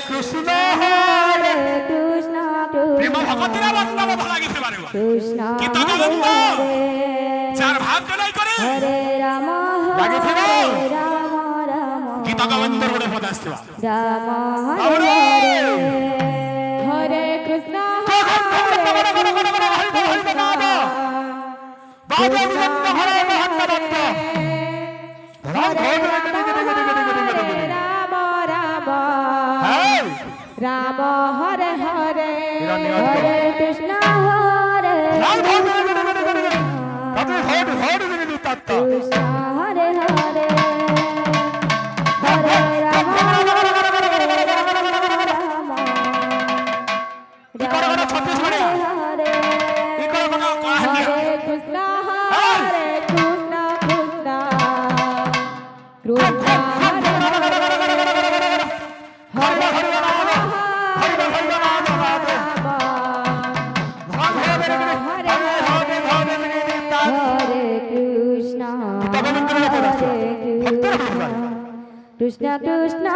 কৃষ্ণ হরে কৃষ্ণ প্রেম ভগতেরা বন্দনা ভালো লাগিতে পারিব কি তো গোবিন্দ চার ভাগ জনাই করে হরে রাম লাগিছিল রাম রাম কি তো গোবিন্দর বড় পদ আসবা রাম হরে হরে কৃষ্ণ হরে রাম হরে হরে হরে কৃষ্ণ হরে কৃষ্ণ হরে হরে হরে রাম হরে কৃষ্ণ হরে কৃষ্ণ কৃষ্ণ কৃষ্ণ হরে কৃষ্ণ কৃষ্ণ